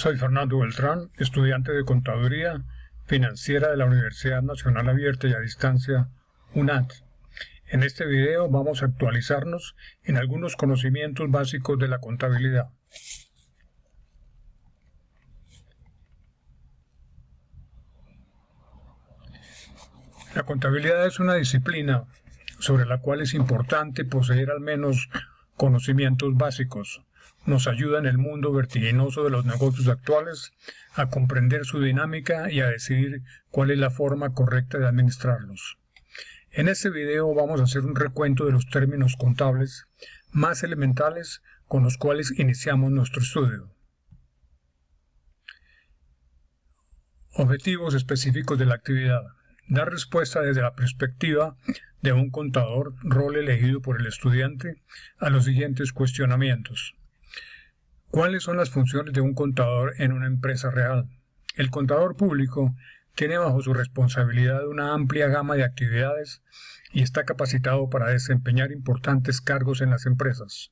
Soy Fernando Beltrán, estudiante de Contaduría Financiera de la Universidad Nacional Abierta y a Distancia, UNAD. En este video vamos a actualizarnos en algunos conocimientos básicos de la contabilidad. La contabilidad es una disciplina sobre la cual es importante poseer al menos conocimientos básicos. Nos ayuda en el mundo vertiginoso de los negocios actuales a comprender su dinámica y a decidir cuál es la forma correcta de administrarlos. En este video vamos a hacer un recuento de los términos contables más elementales con los cuales iniciamos nuestro estudio. Objetivos específicos de la actividad. Dar respuesta desde la perspectiva de un contador, rol elegido por el estudiante, a los siguientes cuestionamientos. ¿Cuáles son las funciones de un contador en una empresa real? El contador público tiene bajo su responsabilidad una amplia gama de actividades y está capacitado para desempeñar importantes cargos en las empresas.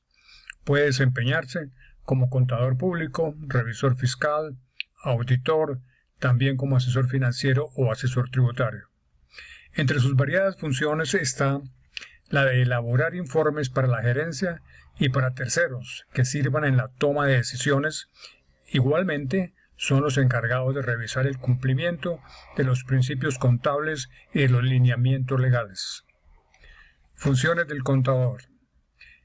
Puede desempeñarse como contador público, revisor fiscal, auditor, también como asesor financiero o asesor tributario. Entre sus variadas funciones está la de elaborar informes para la gerencia y para terceros que sirvan en la toma de decisiones. Igualmente, son los encargados de revisar el cumplimiento de los principios contables y de los lineamientos legales. Funciones del contador.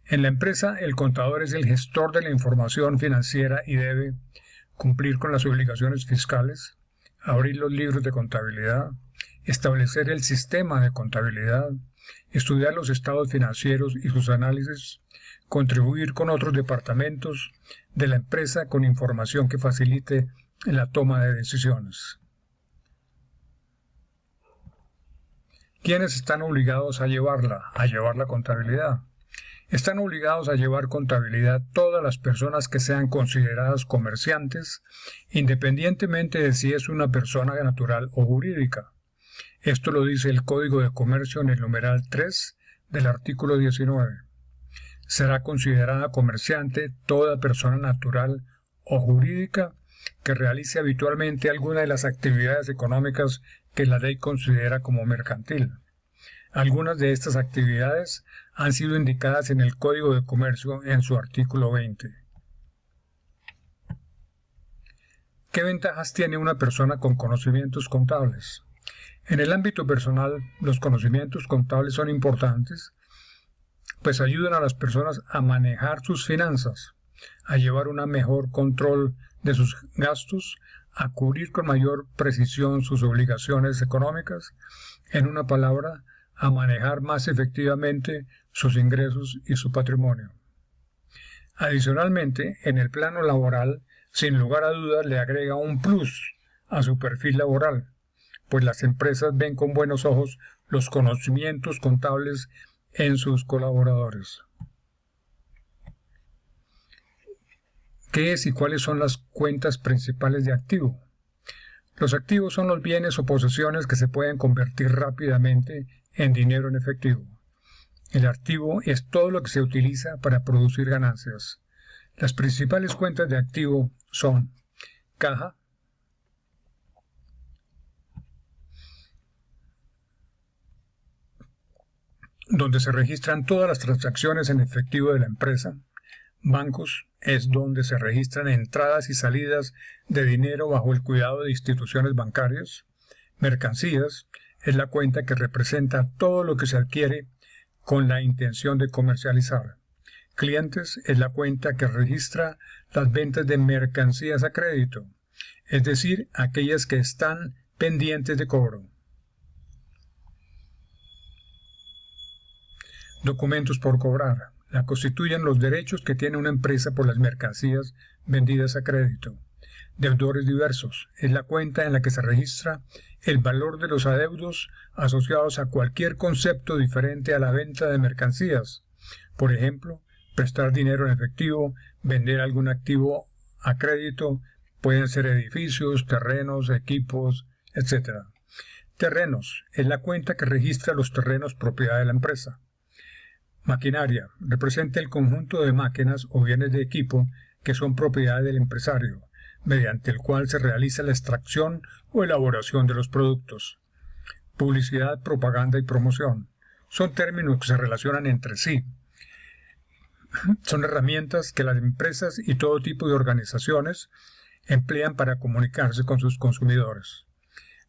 En la empresa, el contador es el gestor de la información financiera y debe cumplir con las obligaciones fiscales, abrir los libros de contabilidad, establecer el sistema de contabilidad, estudiar los estados financieros y sus análisis, contribuir con otros departamentos de la empresa con información que facilite la toma de decisiones. ¿Quiénes están obligados a llevar la contabilidad? Están obligados a llevar contabilidad todas las personas que sean consideradas comerciantes, independientemente de si es una persona natural o jurídica. Esto lo dice el Código de Comercio en el numeral 3 del artículo 19. Será considerada comerciante toda persona natural o jurídica que realice habitualmente alguna de las actividades económicas que la ley considera como mercantil. Algunas de estas actividades han sido indicadas en el Código de Comercio en su artículo 20. ¿Qué ventajas tiene una persona con conocimientos contables? En el ámbito personal, los conocimientos contables son importantes, pues ayudan a las personas a manejar sus finanzas, a llevar un mejor control de sus gastos, a cubrir con mayor precisión sus obligaciones económicas, en una palabra, a manejar más efectivamente sus ingresos y su patrimonio. Adicionalmente, en el plano laboral, sin lugar a dudas le agrega un plus a su perfil laboral, pues las empresas ven con buenos ojos los conocimientos contables en sus colaboradores. ¿Qué es y cuáles son las cuentas principales de activo? Los activos son los bienes o posesiones que se pueden convertir rápidamente en dinero en efectivo. El activo es todo lo que se utiliza para producir ganancias. Las principales cuentas de activo son caja, donde se registran todas las transacciones en efectivo de la empresa. Bancos es donde se registran entradas y salidas de dinero bajo el cuidado de instituciones bancarias. Mercancías es la cuenta que representa todo lo que se adquiere con la intención de comercializar. Clientes es la cuenta que registra las ventas de mercancías a crédito, es decir, aquellas que están pendientes de cobro. Documentos por cobrar. La constituyen los derechos que tiene una empresa por las mercancías vendidas a crédito. Deudores diversos. Es la cuenta en la que se registra el valor de los adeudos asociados a cualquier concepto diferente a la venta de mercancías. Por ejemplo, prestar dinero en efectivo, vender algún activo a crédito, pueden ser edificios, terrenos, equipos, etc. Terrenos. Es la cuenta que registra los terrenos propiedad de la empresa. Maquinaria. Representa el conjunto de máquinas o bienes de equipo que son propiedad del empresario. mediante el cual se realiza la extracción o elaboración de los productos. Publicidad, propaganda y promoción son términos que se relacionan entre sí. Son herramientas que las empresas y todo tipo de organizaciones emplean para comunicarse con sus consumidores.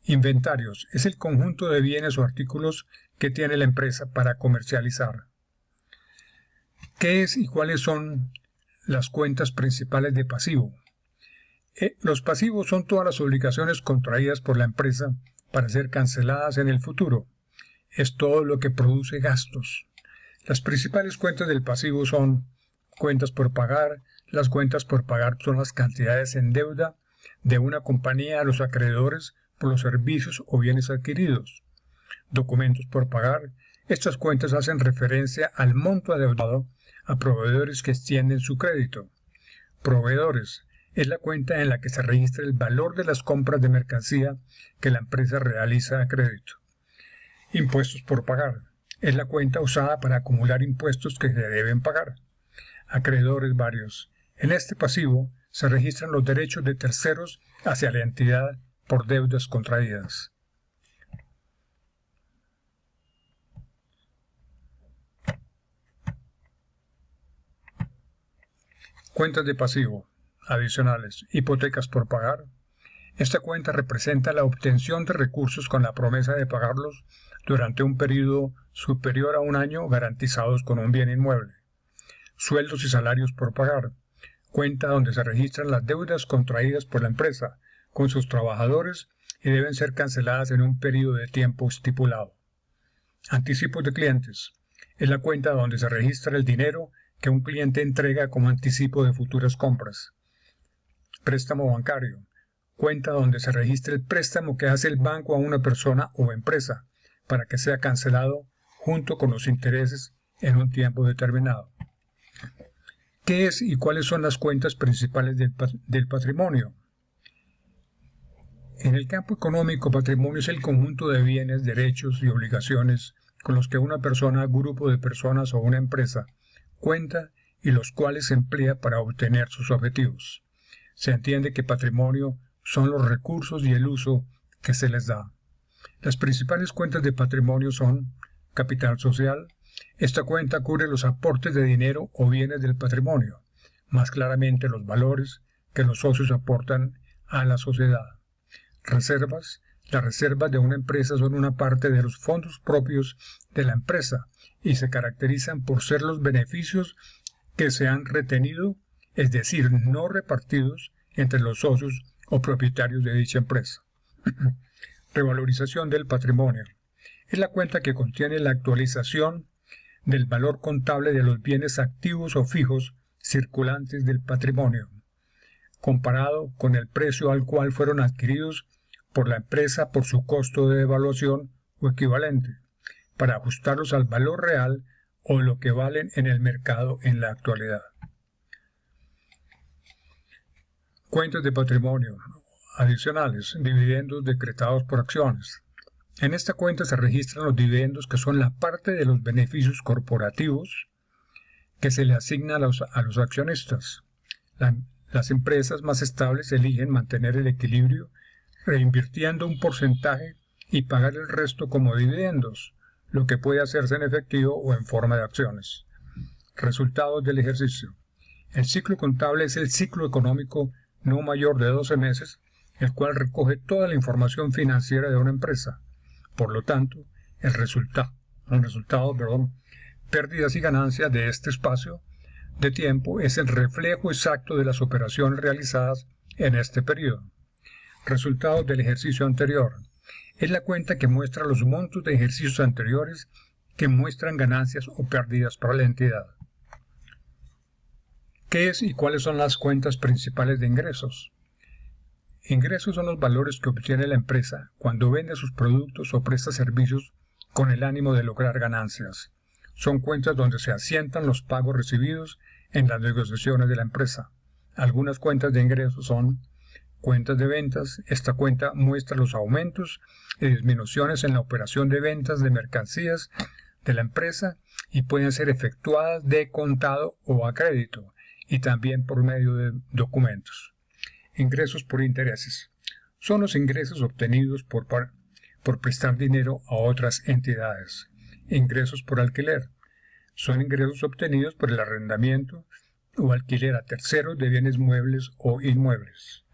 Inventarios es el conjunto de bienes o artículos que tiene la empresa para comercializar. ¿Qué es y cuáles son las cuentas principales de pasivo? Los pasivos son todas las obligaciones contraídas por la empresa para ser canceladas en el futuro. Es todo lo que produce gastos. Las principales cuentas del pasivo son cuentas por pagar. Las cuentas por pagar son las cantidades en deuda de una compañía a los acreedores por los servicios o bienes adquiridos. Documentos por pagar. Estas cuentas hacen referencia al monto adeudado a proveedores que extienden su crédito. Proveedores es la cuenta en la que se registra el valor de las compras de mercancía que la empresa realiza a crédito. Impuestos por pagar es la cuenta usada para acumular impuestos que se deben pagar. Acreedores varios. En este pasivo se registran los derechos de terceros hacia la entidad por deudas contraídas. Cuentas de pasivo adicionales. Hipotecas por pagar. Esta cuenta representa la obtención de recursos con la promesa de pagarlos durante un periodo superior a un año garantizados con un bien inmueble. Sueldos y salarios por pagar. Cuenta donde se registran las deudas contraídas por la empresa con sus trabajadores y deben ser canceladas en un periodo de tiempo estipulado. Anticipos de clientes. Es la cuenta donde se registra el dinero que un cliente entrega como anticipo de futuras compras. Préstamo bancario. Cuenta donde se registra el préstamo que hace el banco a una persona o empresa para que sea cancelado junto con los intereses en un tiempo determinado. ¿Qué es y cuáles son las cuentas principales del patrimonio? En el campo económico, patrimonio es el conjunto de bienes, derechos y obligaciones con los que una persona, grupo de personas o una empresa cuenta y los cuales se emplea para obtener sus objetivos. Se entiende que patrimonio son los recursos y el uso que se les da. Las principales cuentas de patrimonio son capital social. Esta cuenta cubre los aportes de dinero o bienes del patrimonio, más claramente los valores que los socios aportan a la sociedad. Reservas. Las reservas de una empresa son una parte de los fondos propios de la empresa y se caracterizan por ser los beneficios que se han retenido, es decir, no repartidos entre los socios o propietarios de dicha empresa. Revalorización del patrimonio. Es la cuenta que contiene la actualización del valor contable de los bienes activos o fijos circulantes del patrimonio, comparado con el precio al cual fueron adquiridos por la empresa por su costo de devaluación o equivalente, para ajustarlos al valor real o lo que valen en el mercado en la actualidad. Cuentas de patrimonio adicionales. Dividendos decretados por acciones. En esta cuenta se registran los dividendos que son la parte de los beneficios corporativos que se le asigna a los accionistas. Las empresas más estables eligen mantener el equilibrio reinvirtiendo un porcentaje y pagar el resto como dividendos, lo que puede hacerse en efectivo o en forma de acciones. Resultados del ejercicio. El ciclo contable es el ciclo económico no mayor de 12 meses, el cual recoge toda la información financiera de una empresa. Por lo tanto, el resultado, pérdidas y ganancias de este espacio de tiempo es el reflejo exacto de las operaciones realizadas en este periodo. Resultados del ejercicio anterior. Es la cuenta que muestra los montos de ejercicios anteriores que muestran ganancias o pérdidas para la entidad. ¿Qué es y cuáles son las cuentas principales de ingresos? Ingresos son los valores que obtiene la empresa cuando vende sus productos o presta servicios con el ánimo de lograr ganancias. Son cuentas donde se asientan los pagos recibidos en las negociaciones de la empresa. Algunas cuentas de ingresos son cuentas de ventas. Esta cuenta muestra los aumentos y disminuciones en la operación de ventas de mercancías de la empresa y pueden ser efectuadas de contado o a crédito y también por medio de documentos. Ingresos por intereses. Son los ingresos obtenidos por prestar dinero a otras entidades. Ingresos por alquiler. Son ingresos obtenidos por el arrendamiento o alquiler a terceros de bienes muebles o inmuebles.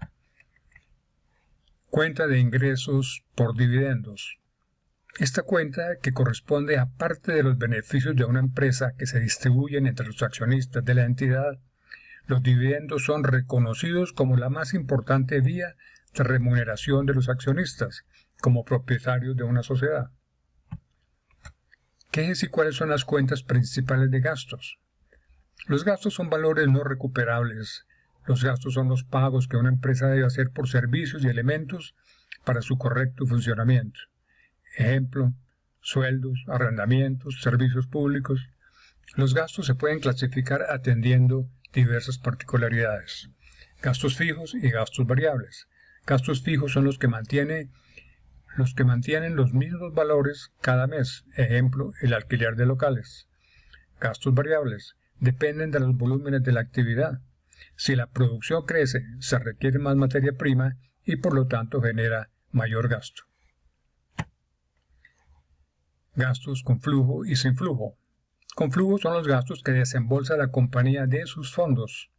Cuenta de ingresos por dividendos. Esta cuenta, que corresponde a parte de los beneficios de una empresa que se distribuyen entre los accionistas de la entidad, los dividendos son reconocidos como la más importante vía de remuneración de los accionistas, como propietarios de una sociedad. ¿Qué es y cuáles son las cuentas principales de gastos? Los gastos son valores no recuperables. Los gastos son los pagos que una empresa debe hacer por servicios y elementos para su correcto funcionamiento. Ejemplo, sueldos, arrendamientos, servicios públicos. Los gastos se pueden clasificar atendiendo diversas particularidades. Gastos fijos y gastos variables. Gastos fijos son los que mantienen los mismos valores cada mes. Ejemplo, el alquiler de locales. Gastos variables dependen de los volúmenes de la actividad. Si la producción crece, se requiere más materia prima y por lo tanto genera mayor gasto. Gastos con flujo y sin flujo. Con flujo son los gastos que desembolsa la compañía de sus fondos.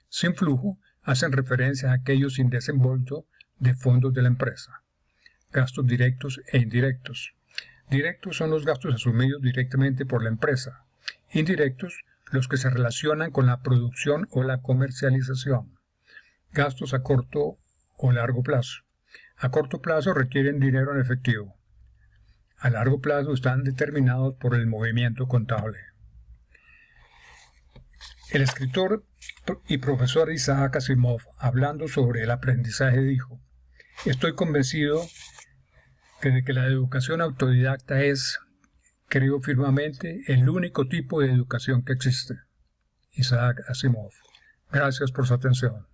Sin flujo hacen referencia a aquellos sin desembolso de fondos de la empresa. Gastos directos e indirectos. Directos son los gastos asumidos directamente por la empresa. Indirectos, los que se relacionan con la producción o la comercialización. Gastos a corto o largo plazo. A corto plazo requieren dinero en efectivo. A largo plazo están determinados por el movimiento contable. El escritor y profesor Isaac Asimov, hablando sobre el aprendizaje, dijo: "Estoy convencido de que la educación autodidacta es, creo firmemente, el único tipo de educación que existe". Isaac Asimov. Gracias por su atención.